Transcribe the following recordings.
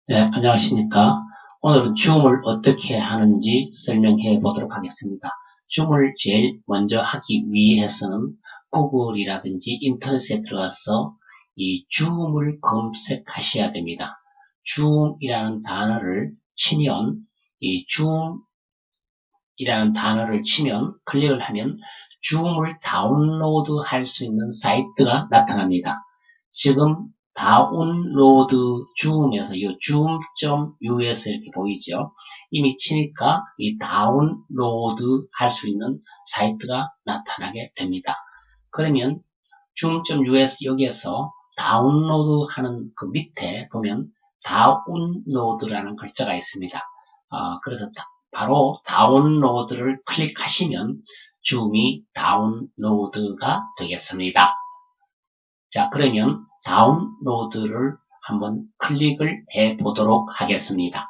네, 안녕하십니까. 오늘은 줌을 어떻게 하는지 설명해 보도록 하겠습니다. 줌을 제일 먼저 하기 위해서는 구글이라든지 인터넷에 들어가서 이 줌을 검색하셔야 됩니다. 줌이라는 단어를 치면, 이 줌이라는 단어를 치면, 클릭을 하면 줌을 다운로드 할 수 있는 사이트가 나타납니다. 지금 다운로드 줌에서 이 줌.us 이렇게 보이죠. 이미 치니까 이 다운로드 할 수 있는 사이트가 나타나게 됩니다. 그러면 줌.us 여기에서 다운로드 하는 그 밑에 보면 다운로드라는 글자가 있습니다. 그래서 바로 다운로드를 클릭하시면 줌이 다운로드가 되겠습니다. 자, 그러면 다운로드를 한번 클릭을 해 보도록 하겠습니다.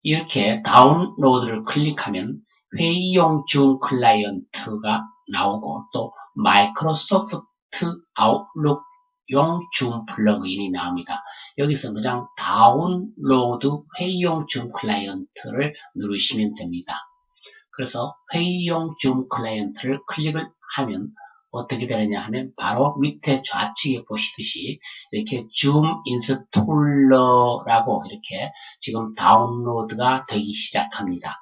이렇게 다운로드를 클릭하면 회의용 줌 클라이언트가 나오고 또 마이크로소프트 아웃룩용 줌 플러그인이 나옵니다. 여기서 그냥 다운로드 회의용 줌 클라이언트를 누르시면 됩니다. 그래서 회의용 줌 클라이언트를 클릭을 하면 어떻게 되느냐 하면 바로 밑에 좌측에 보시듯이 이렇게 줌 인스톨러라고 이렇게 지금 다운로드가 되기 시작합니다.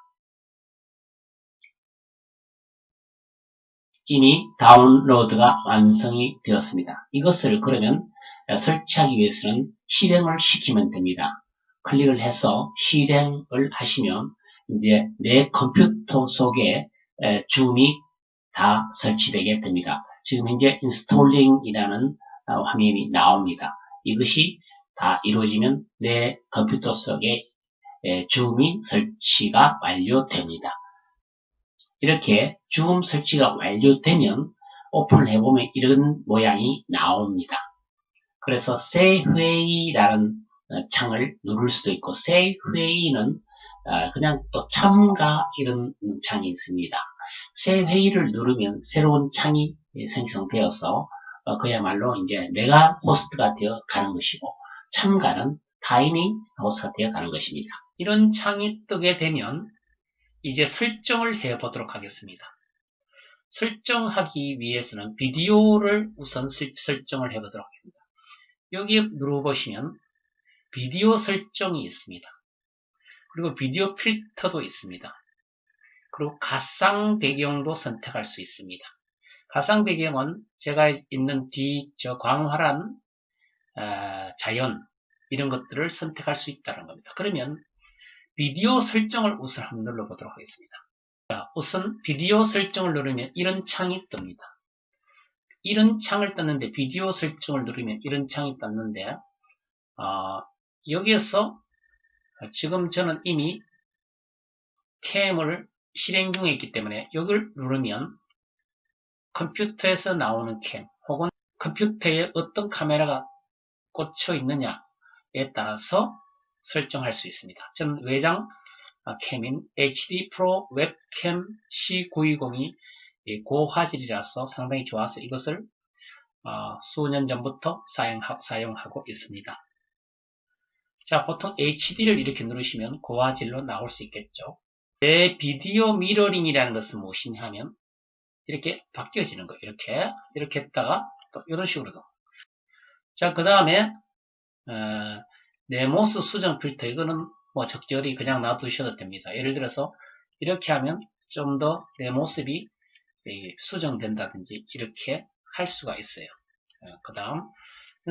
이미 다운로드가 완성이 되었습니다. 이것을 그러면 설치하기 위해서는 실행을 시키면 됩니다. 클릭을 해서 실행을 하시면 이제 내 컴퓨터 속에 줌이 다 설치되게 됩니다. 지금 현재 인스톨링이라는 화면이 나옵니다. 이것이 다 이루어지면 내 컴퓨터 속에 줌이 설치가 완료됩니다. 이렇게 줌 설치가 완료되면 오픈을 해보면 이런 모양이 나옵니다. 그래서 새 회의라는 창을 누를 수도 있고 새 회의는 그냥 또 참가 이런 창이 있습니다. 새 회의를 누르면 새로운 창이 생성되어서 그야말로 이제 내가 호스트가 되어 가는 것이고 참가는 타인이 호스트가 되어 가는 것입니다. 이런 창이 뜨게 되면 이제 설정을 해 보도록 하겠습니다. 설정하기 위해서는 비디오를 우선 설정을 해 보도록 하겠습니다. 여기에 눌러보시면 비디오 설정이 있습니다. 그리고 비디오 필터도 있습니다. 그리고 가상 배경도 선택할 수 있습니다. 가상 배경은 제가 있는 저 광활한 자연 이런 것들을 선택할 수 있다는 겁니다. 그러면 비디오 설정을 우선 한번 눌러보도록 하겠습니다. 자, 우선 비디오 설정을 누르면 이런 창이 뜹니다. 이런 창을 떴는데 비디오 설정을 누르면 이런 창이 떴는데 여기에서 지금 저는 이미 캠을 실행 중에 있기 때문에 여기를 누르면 컴퓨터에서 나오는 캠 혹은 컴퓨터에 어떤 카메라가 꽂혀 있느냐에 따라서 설정할 수 있습니다. 저는 외장 캠인 HD 프로 웹캠 C920이 고화질이라서 상당히 좋아서 이것을 수년 전부터 사용하고 있습니다. 자, 보통 HD를 이렇게 누르시면 고화질로 나올 수 있겠죠. 내 비디오 미러링이라는 것은 무엇이냐 하면 이렇게 바뀌어지는 거예요. 이렇게 했다가 또 이런 식으로도. 자, 그 다음에 네모스 수정 필터 이거는 뭐 적절히 그냥 놔두셔도 됩니다. 예를 들어서 이렇게 하면 좀 더 내 모습이 수정된다든지 이렇게 할 수가 있어요. 그 다음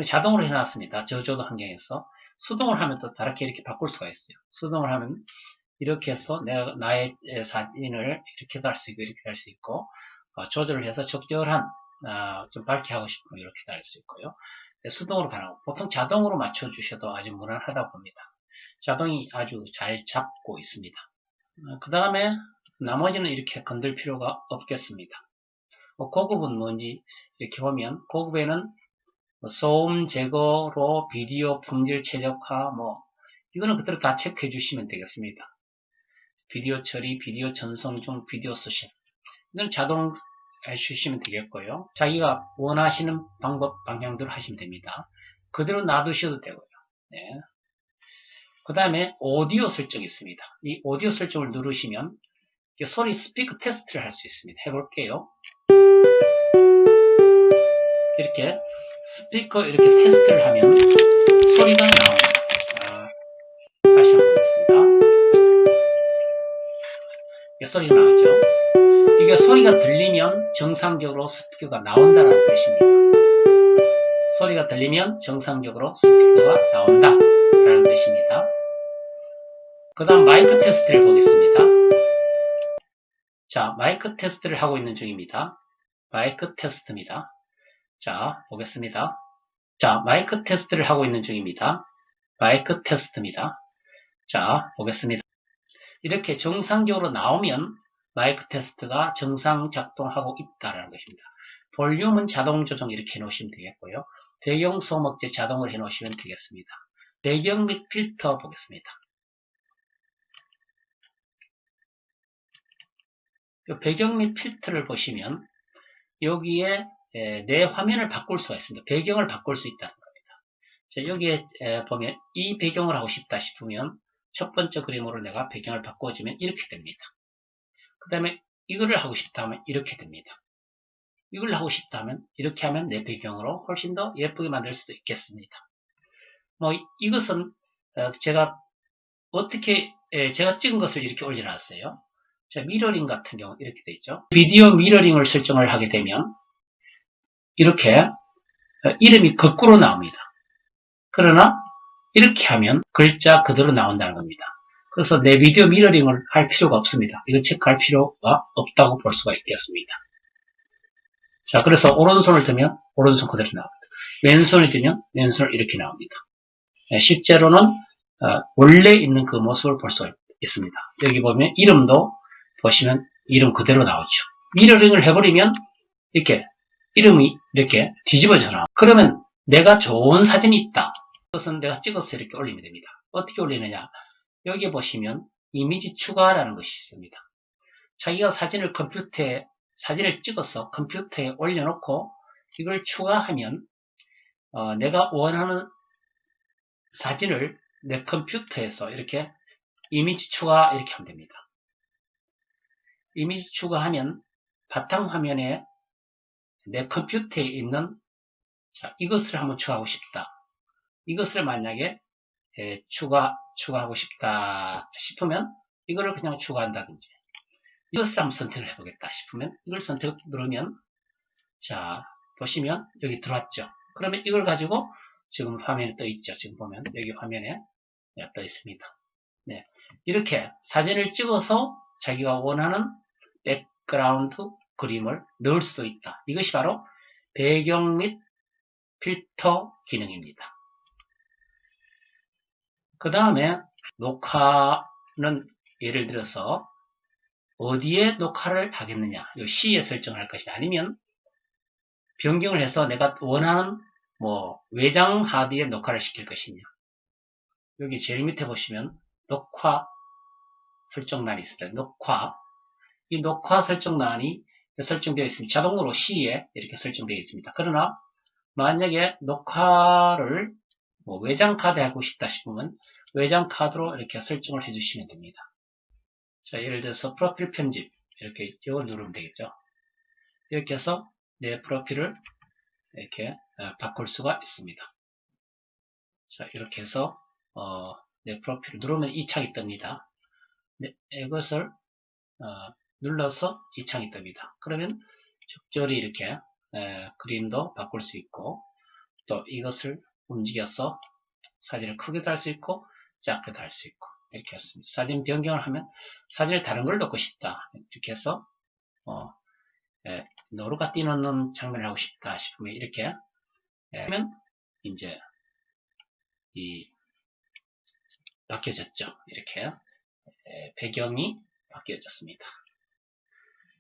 자동으로 해놨습니다. 저조도 환경에서 수동을 하면 또 다르게 이렇게 바꿀 수가 있어요. 수동을 하면 이렇게 해서 나의 사진을 이렇게도 할 수 있고 이렇게 할 수 있고 조절을 해서 적절한 좀 밝게 하고 싶으면 이렇게도 할 수 있고요. 수동으로 가능하고 보통 자동으로 맞춰주셔도 아주 무난하다고 봅니다. 자동이 아주 잘 잡고 있습니다. 그 다음에 나머지는 이렇게 건들 필요가 없겠습니다. 고급은 뭔지 이렇게 보면 고급에는 소음 제거로 비디오 품질 최적화 이거는 그대로 다 체크해 주시면 되겠습니다. 비디오 처리, 비디오 전송 중 비디오 서식 이건 자동 해주시면 되겠고요. 자기가 원하시는 방법, 방향대로 하시면 됩니다. 그대로 놔두셔도 되고요. 네. 그 다음에 오디오 설정이 있습니다. 이 오디오 설정을 누르시면 소리 스피커 테스트를 할 수 있습니다. 해볼게요. 이렇게 스피커 이렇게 테스트를 하면 소리가 나옵니다. 다시 한번 보겠습니다. 소리가 나오죠. 이게 소리가 들리면 정상적으로 스피커가 나온다는 뜻입니다. 소리가 들리면 정상적으로 스피커가 나온다라는 뜻입니다. 그 다음 마이크 테스트를 보겠습니다. 자, 마이크 테스트를 하고 있는 중입니다. 마이크 테스트입니다. 자, 보겠습니다. 자, 마이크 테스트를 하고 있는 중입니다. 마이크 테스트입니다. 자, 보겠습니다. 이렇게 정상적으로 나오면 마이크 테스트가 정상 작동하고 있다는 것입니다. 볼륨은 자동 조정 이렇게 해놓으시면 되겠고요. 배경 소음억제 자동을 해놓으시면 되겠습니다. 배경 및 필터 보겠습니다. 배경 및 필터를 보시면 여기에 내 화면을 바꿀 수가 있습니다. 배경을 바꿀 수 있다는 겁니다. 자, 여기에 보면 이 배경을 하고 싶다 싶으면 첫 번째 그림으로 내가 배경을 바꿔주면 이렇게 됩니다. 그 다음에 이거를 하고 싶다 하면 이렇게 됩니다. 이걸 하고 싶다 하면 이렇게 하면 내 배경으로 훨씬 더 예쁘게 만들 수도 있겠습니다. 뭐 이것은 제가 어떻게 제가 찍은 것을 이렇게 올려놨어요. 자, 미러링 같은 경우 이렇게 돼 있죠. 비디오 미러링을 설정을 하게 되면 이렇게 이름이 거꾸로 나옵니다. 그러나 이렇게 하면 글자 그대로 나온다는 겁니다. 그래서 내 비디오 미러링을 할 필요가 없습니다. 이거 체크할 필요가 없다고 볼 수가 있겠습니다. 자, 그래서 오른손을 들면 오른손 그대로 나옵니다. 왼손을 들면 왼손을 이렇게 나옵니다. 실제로는 원래 있는 그 모습을 볼 수 있습니다. 여기 보면 이름도 보시면 이름 그대로 나오죠. 미러링을 해버리면 이렇게 이름이 이렇게 뒤집어져 나옵니다. 그러면 내가 좋은 사진이 있다. 그것은 내가 찍어서 이렇게 올리면 됩니다. 어떻게 올리느냐? 여기 보시면 이미지 추가라는 것이 있습니다. 자기가 사진을 찍어서 컴퓨터에 올려놓고 이걸 추가하면 내가 원하는 사진을 내 컴퓨터에서 이렇게 이미지 추가 이렇게 하면 됩니다. 이미지 추가하면 바탕화면에 내 컴퓨터에 있는 이것을 한번 추가하고 싶다. 이것을 만약에 추가하고 싶다 싶으면 이거를 그냥 추가한다든지 이것을 한번 선택을 해보겠다 싶으면 이걸 선택 누르면 자 보시면 여기 들어왔죠. 그러면 이걸 가지고 지금 화면에 떠 있죠. 지금 보면 여기 화면에 떠 있습니다. 네, 이렇게 사진을 찍어서 자기가 원하는 백그라운드 그림을 넣을 수 있다. 이것이 바로 배경 및 필터 기능입니다. 그 다음에 녹화는 예를 들어서 어디에 녹화를 하겠느냐, 이 C에 설정을 할 것이냐, 아니면 변경을 해서 내가 원하는 외장 하드에 녹화를 시킬 것이냐. 여기 제일 밑에 보시면 녹화 설정란이 있습니다. 이 녹화 설정란이 설정되어 있습니다. 자동으로 C에 이렇게 설정되어 있습니다. 그러나 만약에 녹화를 외장 카드 하고 싶다 싶으면 외장 카드로 이렇게 설정을 해주시면 됩니다. 자, 예를 들어서 프로필 편집 이렇게 이걸 누르면 되겠죠. 이렇게 해서 내 프로필을 이렇게 바꿀 수가 있습니다. 자, 이렇게 해서 내 프로필을 누르면 이 창이 뜹니다. 네, 이것을 눌러서 이 창이 뜹니다. 그러면 적절히 이렇게 그림도 바꿀 수 있고 또 이것을 움직여서 사진을 크게도 할 수 있고 작게도 할 수 있고 이렇게 했습니다. 사진 변경을 하면 사진을 다른 걸 넣고 싶다 이렇게 해서 노루가 뛰노는 장면을 하고 싶다 싶으면 이렇게 하면 이제 바뀌어졌죠. 이렇게 배경이 바뀌어졌습니다.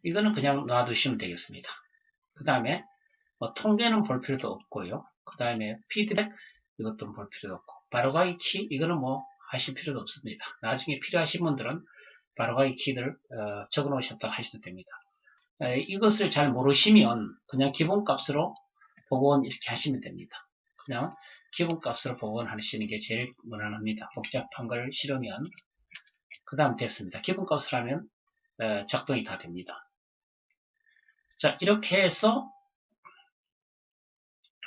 이거는 그냥 놔두시면 되겠습니다. 그 다음에 통계는 볼 필요도 없고요. 그 다음에 피드백 이것도 볼 필요도 없고 바로가기 키 이거는 하실 필요도 없습니다. 나중에 필요하신 분들은 바로가기 키를 적어 놓으셨다고 하셔도 됩니다. 이것을 잘 모르시면 그냥 기본값으로 복원 이렇게 하시면 됩니다. 그냥 기본값으로 복원하시는 게 제일 무난합니다. 복잡한 걸 싫으면 그 다음 됐습니다. 기본값으로 하면 작동이 다 됩니다. 자, 이렇게 해서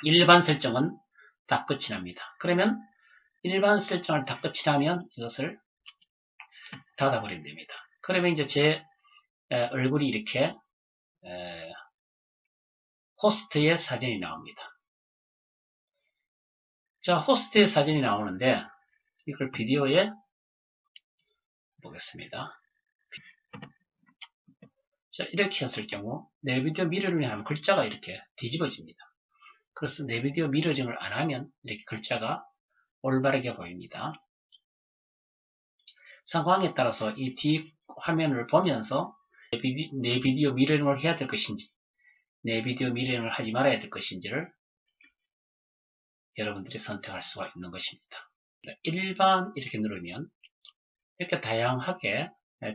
일반 설정은 다 끝이 납니다. 그러면 일반 설정을 다 끝이 나면 이것을 닫아버리면 됩니다. 그러면 이제 제 얼굴이 이렇게 호스트의 사진이 나옵니다. 자, 호스트의 사진이 나오는데 이걸 비디오에 보겠습니다. 자, 이렇게 했을 경우 내 비디오 미러링 하면 글자가 이렇게 뒤집어집니다. 그래서 내 비디오 미러링을 안 하면 이렇게 글자가 올바르게 보입니다. 상황에 따라서 이 뒤 화면을 보면서 내 비디오 미러링을 해야 될 것인지 내 비디오 미러링을 하지 말아야 될 것인지를 여러분들이 선택할 수가 있는 것입니다. 일반 이렇게 누르면 이렇게 다양하게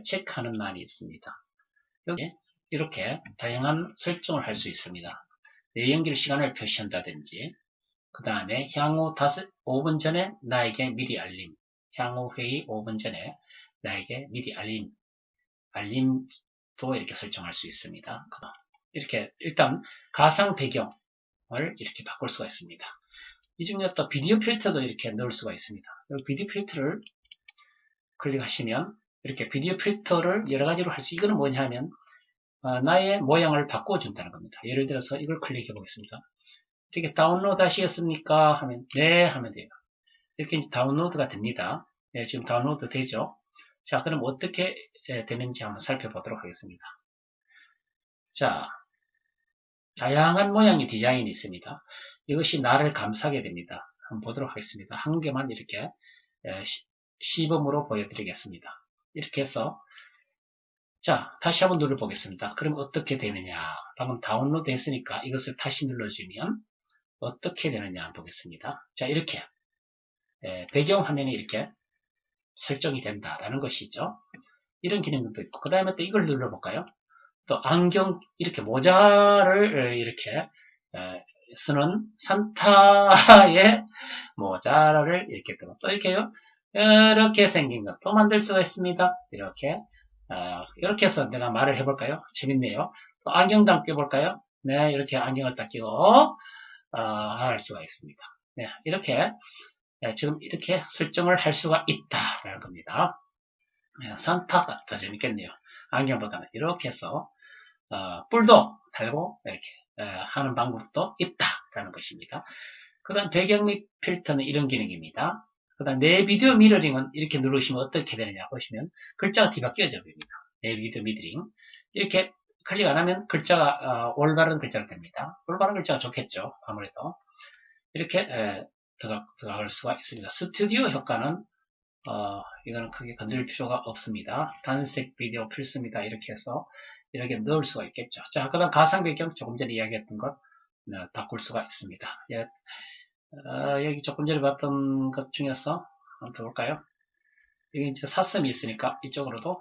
체크하는欄이 있습니다. 여기 이렇게 다양한 설정을 할 수 있습니다. 내연결 시간을 표시한다든지 그 다음에 향후 5분 전에 나에게 미리 알림, 향후 회의 5분 전에 나에게 미리 알림도 이렇게 설정할 수 있습니다. 이렇게 일단 가상 배경을 이렇게 바꿀 수가 있습니다. 이 중에 또 비디오 필터도 이렇게 넣을 수가 있습니다. 비디오 필터를 클릭하시면 이렇게 비디오 필터를 여러 가지로 할 수, 이거는 뭐냐 하면 나의 모양을 바꿔준다는 겁니다. 예를 들어서 이걸 클릭해 보겠습니다. 이렇게 다운로드 하시겠습니까? 하면 네 하면 돼요. 이렇게 다운로드가 됩니다. 네, 지금 다운로드 되죠? 자, 그럼 어떻게 되는지 한번 살펴보도록 하겠습니다. 자, 다양한 모양의 디자인이 있습니다. 이것이 나를 감싸게 됩니다. 한번 보도록 하겠습니다. 한 개만 이렇게 시범으로 보여드리겠습니다. 이렇게 해서 자, 다시 한번 눌러보겠습니다. 그럼 어떻게 되느냐? 방금 다운로드 했으니까 이것을 다시 눌러주면 어떻게 되느냐 한번 보겠습니다. 자, 이렇게 배경 화면이 이렇게 설정이 된다라는 것이죠. 이런 기능도 있고, 그 다음에 또 이걸 눌러볼까요? 또 안경, 이렇게 모자를 이렇게 쓰는 산타의 모자를 이렇게 또 이렇게요. 이렇게 생긴 것도 만들 수가 있습니다. 이렇게 해서 내가 말을 해볼까요? 재밌네요. 또 안경도 한번 껴볼까요? 네, 이렇게 안경을 딱 끼고 할 수가 있습니다. 네, 이렇게 지금 이렇게 설정을 할 수가 있다라는 겁니다. 산타가 더 재밌겠네요. 안경보다는 이렇게 해서 뿔도 달고 이렇게 하는 방법도 있다라는 것입니다. 그 다음 배경 및 필터는 이런 기능입니다. 그 다음 내 비디오 미러링은 이렇게 누르시면 어떻게 되느냐 보시면 글자가 뒤바뀌어져 버립니다. 내 비디오 미러링 이렇게 클릭 안 하면 글자가 올바른 글자가 됩니다. 올바른 글자가 좋겠죠. 아무래도 이렇게 들어갈 수가 있습니다. 스튜디오 효과는 이거는 크게 건드릴 필요가 없습니다. 단색 비디오 필수입니다. 이렇게 해서 이렇게 넣을 수가 있겠죠. 자, 그 다음 가상 배경 조금 전에 이야기했던 것 바꿀 수가 있습니다. 여기 조금 전에 봤던 것 중에서 한번 더 볼까요? 여기 이제 사슴이 있으니까 이쪽으로도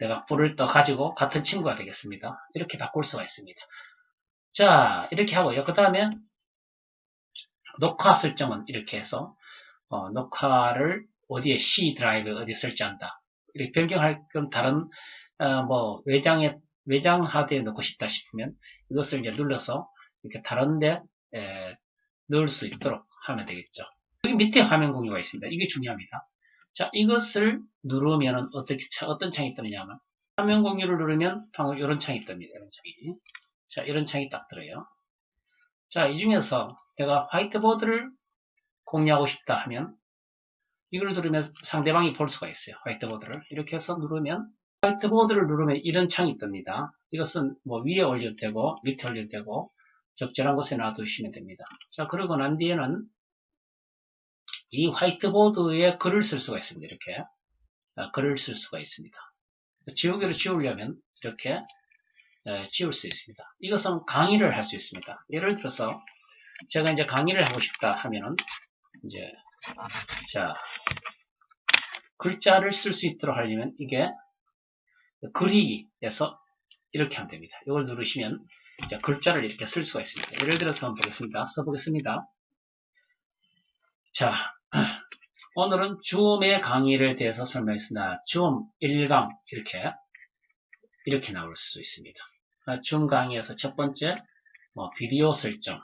내가 뿔을 떠 가지고 같은 친구가 되겠습니다. 이렇게 바꿀 수가 있습니다. 자, 이렇게 하고요. 그 다음에 녹화 설정은 이렇게 해서 녹화를 어디에 C 드라이브에 어디에 설치한다. 이렇게 변경할 건 다른 외장 하드에 넣고 싶다 싶으면 이것을 이제 눌러서 이렇게 다른데 넣을 수 있도록 하면 되겠죠. 여기 밑에 화면 공유가 있습니다. 이게 중요합니다. 자, 이것을 누르면 어떤 창이 뜨느냐면 화면 공유를 누르면 방금 이런 창이 뜹니다. 이런 창이. 자, 이런 창이 딱 들어요. 자, 이 중에서 내가 화이트보드를 공유하고 싶다 하면 이걸 누르면 상대방이 볼 수가 있어요. 화이트보드를. 이렇게 해서 누르면 화이트보드를 누르면 이런 창이 뜹니다. 이것은 뭐 위에 올려도 되고 밑에 올려도 되고 적절한 곳에 놔두시면 됩니다. 자, 그러고 난 뒤에는 이 화이트보드에 글을 쓸 수가 있습니다. 이렇게 글을 쓸 수가 있습니다. 지우개로 지우려면 이렇게 지울 수 있습니다. 이것은 강의를 할 수 있습니다. 예를 들어서 제가 이제 강의를 하고 싶다 하면은 이제 자 글자를 쓸 수 있도록 하려면 이게 그리기에서 이렇게 하면 됩니다. 이걸 누르시면 이제 글자를 이렇게 쓸 수가 있습니다. 예를 들어서 한번 보겠습니다. 써보겠습니다. 자, 오늘은 줌의 강의를 대해서 설명했으나 줌 1강 이렇게 나올 수 있습니다. 줌 강의에서 첫 번째 비디오 설정,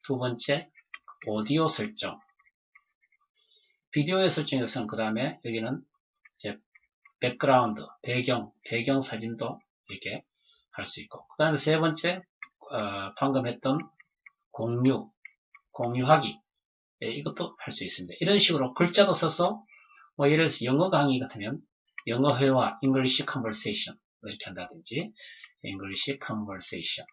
두 번째 오디오 설정, 비디오의 설정에서는 그 다음에 여기는 이제 백그라운드, 배경 사진도 이렇게 할 수 있고, 그 다음에 세 번째 방금 했던 공유하기, 이것도 할 수 있습니다. 이런 식으로 글자도 써서 예를 들어서 영어 강의 같으면 영어 회화, English conversation 이렇게 한다든지 English conversation,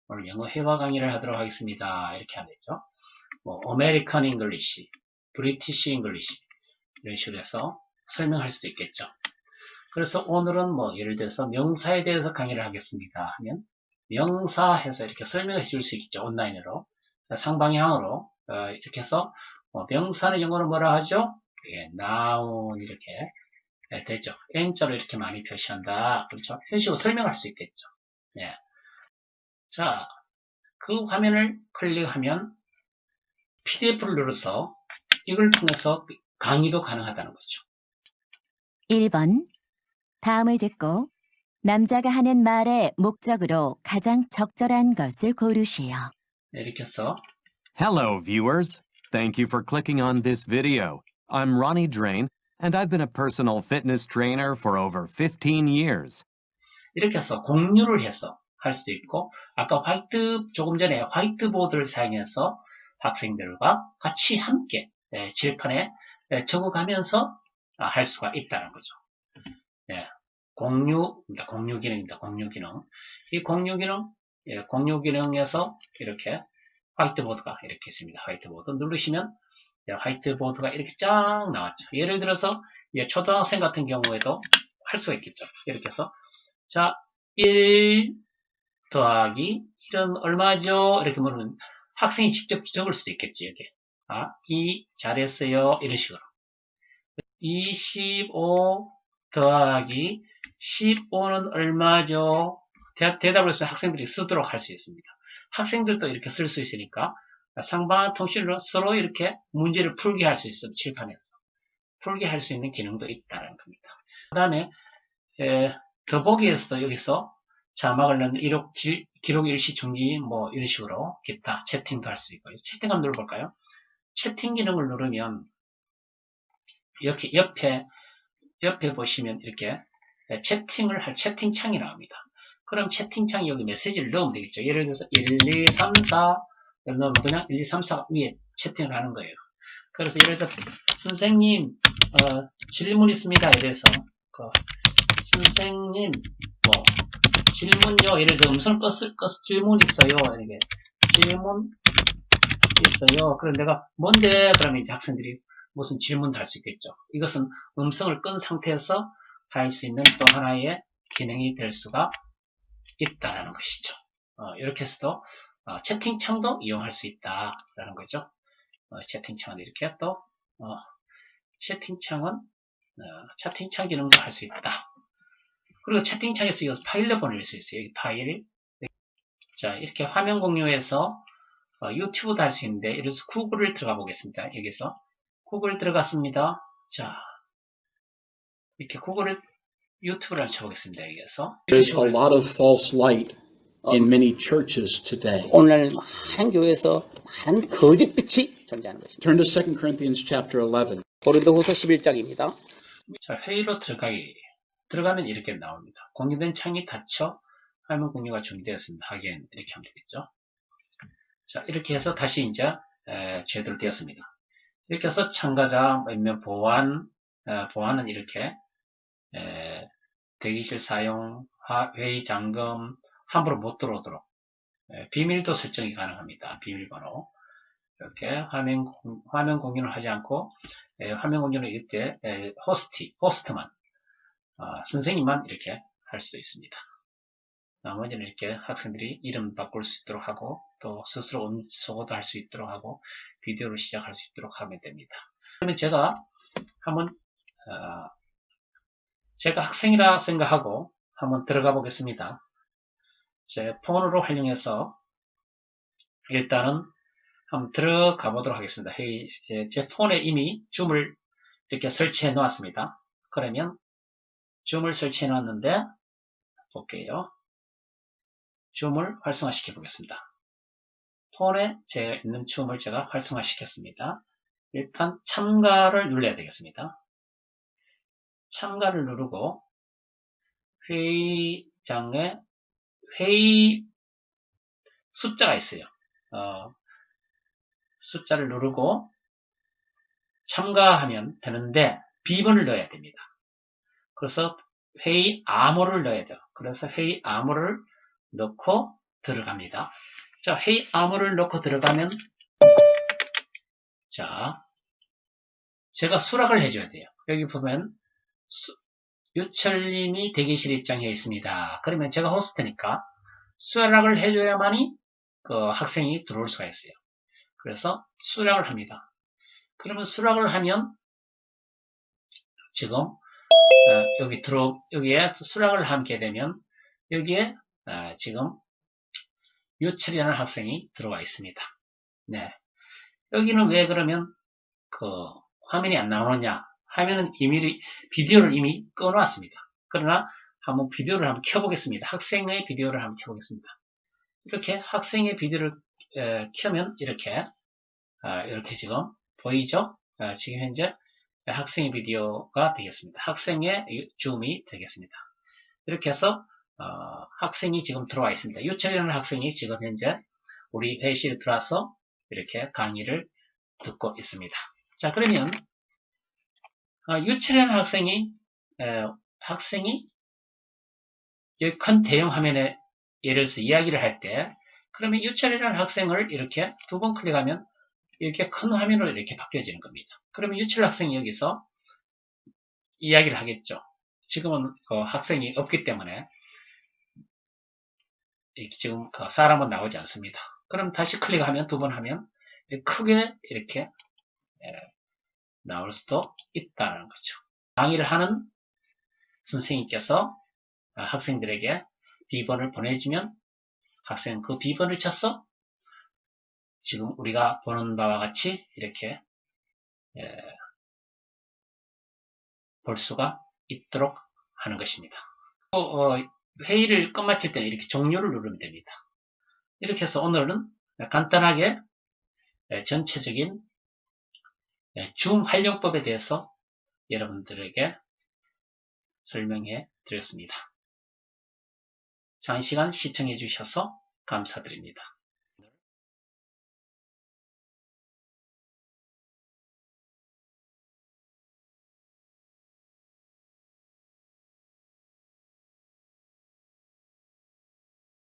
오늘 영어 회화 강의를 하도록 하겠습니다. 이렇게 하면 되죠. American English, British English 이런 식으로 해서 설명할 수도 있겠죠. 그래서 오늘은 예를 들어서 명사에 대해서 강의를 하겠습니다 하면 명사해서 이렇게 설명해 줄 수 있겠죠. 온라인으로 상방향으로 이렇게 해서 명사는 영어로 뭐라 하죠? noun 이렇게 되죠. N자로 이렇게 많이 표시한다. 그렇죠? 이런 식으로 설명할 수 있겠죠. 예. 자, 그 화면을 클릭하면 PDF를 눌러서 이걸 통해서 강의도 가능하다는 거죠. 1번. 다음을 듣고 남자가 하는 말의 목적으로 가장 적절한 것을 고르시오. 이렇게 해서 Hello, viewers. Thank you for clicking on this video. I'm Ronnie Drain, and I've been a personal fitness trainer for over 15 years. 이렇게 해서 공유를 해서 할 수도 있고, 아까 조금 전에 화이트보드를 사용해서 학생들과 같이 함께 칠판에 적어가면서 할 수가 있다는 거죠. 공유 기능입니다. 공유 기능. 이 공유 기능에서 이렇게 화이트보드가 이렇게 있습니다. 화이트보드 누르시면 화이트보드가 이렇게 쫙 나왔죠. 예를 들어서 초등학생 같은 경우에도 할 수가 있겠죠. 이렇게 해서 자, 1 더하기 1은 얼마죠? 이렇게 물으면 학생이 직접 적을 수도 있겠지. 여기 2 잘했어요. 이런 식으로 25 더하기 15는 얼마죠? 대답을 해서 학생들이 쓰도록 할 수 있습니다. 학생들도 이렇게 쓸 수 있으니까 상방한 통신으로 서로 이렇게 문제를 풀게 할 수 있어요. 칠판에서 풀게 할 수 있는 기능도 있다는 겁니다. 그 다음에 더보기에서도 여기서 자막을 넣는 기록 일시 중지 이런 식으로 기타 채팅도 할 수 있고요. 채팅 한번 눌러볼까요? 채팅 기능을 누르면 이렇게 옆에 보시면 이렇게 채팅을 할 채팅창이 나옵니다. 그럼 채팅창에 여기 메시지를 넣으면 되겠죠. 예를 들어서 1, 2, 3, 4 넣으면 그냥 1, 2, 3, 4 위에 채팅을 하는 거예요. 그래서 예를 들어서 선생님 질문 있습니다. 이래서 선생님 질문요. 예를 들어서 음성 질문 있어요. 이렇게 질문 있어요. 그럼 내가 뭔데? 그러면 이제 학생들이 무슨 질문도 할 수 있겠죠. 이것은 음성을 끈 상태에서 할 수 있는 또 하나의 기능이 될 수가 있다는 것이죠. 이렇게 해서도 채팅창도 이용할 수 있다라는 거죠. 채팅창은 이렇게 또 채팅창 기능도 할 수 있다. 그리고 채팅창에서 이것을 파일로 보낼 수 있어요. 여기 파일. 자, 이렇게 화면 공유해서 유튜브도 할 수 있는데, 예를 들어서 구글을 들어가 보겠습니다. 여기서 구글 들어갔습니다. 자, 이렇게 유튜브를 쳐보겠습니다. 여기서 There's a lot of false light in many churches today. 오늘 많은 교회에서 많은 거짓빛이 존재하는 것입니다. Turn to 2 Corinthians chapter 11. 고린도후서 11장입니다. 자, 회의로 들어가면 이렇게 나옵니다. 공유된 창이 닫혀 화면 공유가 준비되었습니다. 하긴 이렇게 하면 되겠죠. 자, 이렇게 해서 다시 이제 제대로 되었습니다. 이렇게 해서 참가자 몇몇 보안은 이렇게 대기실 사용, 회의 잠금, 함부로 못 들어오도록 비밀도 설정이 가능합니다. 비밀번호. 이렇게 화면 공유를 하지 않고 화면 공유를 이때 호스트만 선생님만 이렇게 할 수 있습니다. 나머지는 이렇게 학생들이 이름 바꿀 수 있도록 하고 또 스스로 음소거도 할 수 있도록 하고 비디오를 시작할 수 있도록 하면 됩니다. 그러면 제가 한번 제가 학생이라 생각하고 한번 들어가 보겠습니다. 제 폰으로 활용해서 일단은 한번 들어가 보도록 하겠습니다. 제 폰에 이미 줌을 이렇게 설치해 놓았습니다. 그러면 줌을 설치해 놨는데 볼게요. 줌을 활성화시켜 보겠습니다. 폰에 제가 있는 줌을 제가 활성화시켰습니다. 일단 참가를 눌러야 되겠습니다. 참가를 누르고 회의장에 회의 숫자가 있어요. 숫자를 누르고 참가하면 되는데 비번을 넣어야 됩니다. 그래서 회의 암호를 넣어야 돼요. 그래서 회의 암호를 넣고 들어갑니다. 자, 회의 암호를 넣고 들어가면 자, 제가 수락을 해줘야 돼요. 여기 보면 유철님이 대기실 입장해 있습니다. 그러면 제가 호스트니까 수락을 해줘야만이 그 학생이 들어올 수가 있어요. 그래서 수락을 합니다. 그러면 수락을 하면 지금 여기에 수락을 하게 되면 여기에 지금 유철이라는 학생이 들어와 있습니다. 네. 여기는 왜 그러면 그 화면이 안 나오느냐 하면은 비디오를 이미 꺼놨습니다. 그러나 한번 비디오를 한번 켜보겠습니다. 학생의 비디오를 한번 켜보겠습니다. 이렇게 학생의 비디오를 켜면 이렇게 지금 보이죠? 지금 현재 학생의 비디오가 되겠습니다. 학생의 줌이 되겠습니다. 이렇게 해서 학생이 지금 들어와 있습니다. 유철이라는 학생이 지금 현재 우리 회의실에 들어와서 이렇게 강의를 듣고 있습니다. 자, 그러면 유철이라는 학생이 여기 큰 대형 화면에 예를 들어서 이야기를 할 때 그러면 유철이라는 학생을 이렇게 두 번 클릭하면 이렇게 큰 화면으로 이렇게 바뀌어지는 겁니다. 그러면 유철 학생이 여기서 이야기를 하겠죠. 지금은 그 학생이 없기 때문에 지금 그 사람은 나오지 않습니다. 그럼 다시 클릭하면 두 번 하면 크게 이렇게 나올 수도 있다는 거죠. 강의를 하는 선생님께서 학생들에게 비번을 보내주면 학생은 그 비번을 쳐서 지금 우리가 보는 바와 같이 이렇게 볼 수가 있도록 하는 것입니다. 회의를 끝마칠 때는 이렇게 종료를 누르면 됩니다. 이렇게 해서 오늘은 간단하게 전체적인 줌 활용법에 대해서 여러분들에게 설명해 드렸습니다. 장시간 시청해 주셔서 감사드립니다.